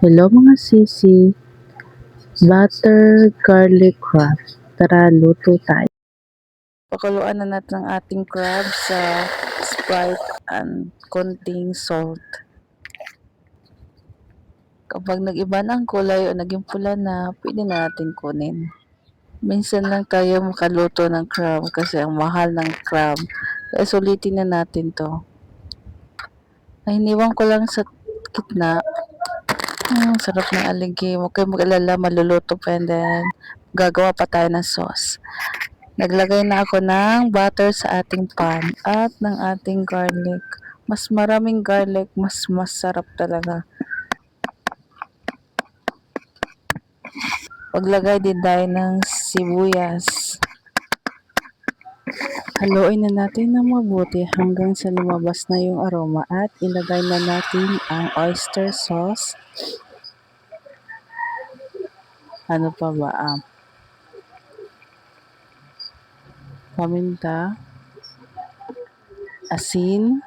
Hello mga sisi, butter garlic crab. Tara, luto tayo. Pakuluan na natin ang ating crab sa Sprite and konting salt. Kapag nag-iba na ang kulay o naging pula na, pwede na natin kunin. Minsan lang tayo makaluto ng crab kasi ang mahal ng crab. Kaya sulitin na natin to. Ay, iniwan ko lang sa gitna. Sarap ng aligi. Huwag kayong mag-alala, maluluto pa and then gagawa pa tayo ng sauce. Naglagay na ako ng butter sa ating pan at ng ating garlic. Mas maraming garlic, mas masarap talaga. Paglagay din tayo ng sibuyas. Haluin na natin ng mabuti hanggang sa lumabas na yung aroma at ilagay na natin ang oyster sauce. Ano pa ba? Paminta, asin,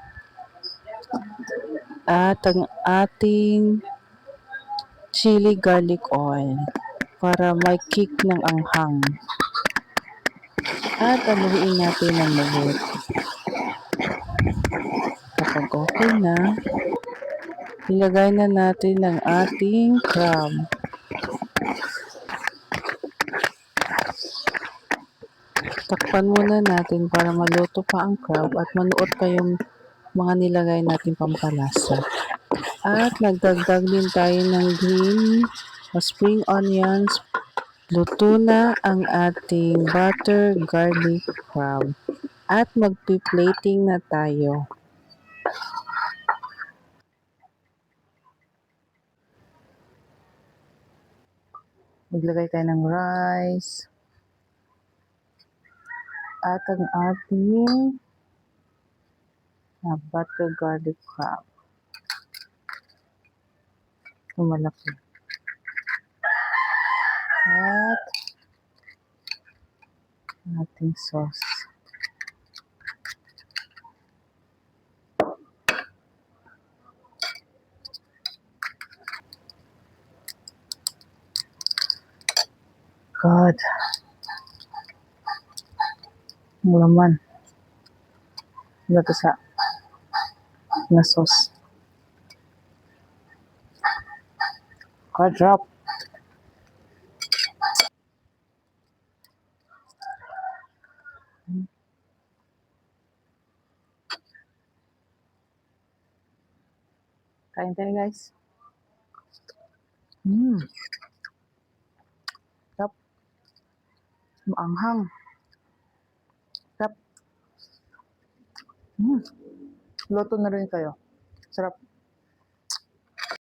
at ang ating chili garlic oil para may kick ng anghang. At haluin natin ng mabuti. Kapag okay na, ilagay na natin ang ating crab. Takpan muna natin para maluto pa ang crab at manuot pa yung mga nilagay natin pampalasa. At nagdagdag din tayo ng green o spring onions. Luto na ang ating butter garlic crab. At magpi-plating na tayo. Maglagay tayo ng rice. At ang ating butter garlic crab. Malaki. At ating sauce. God. Ang laman. Ito sa na sauce. God, drop. Kain tayo guys. Sarap. Maanghang. Sarap. Luto na rin kayo. Sarap.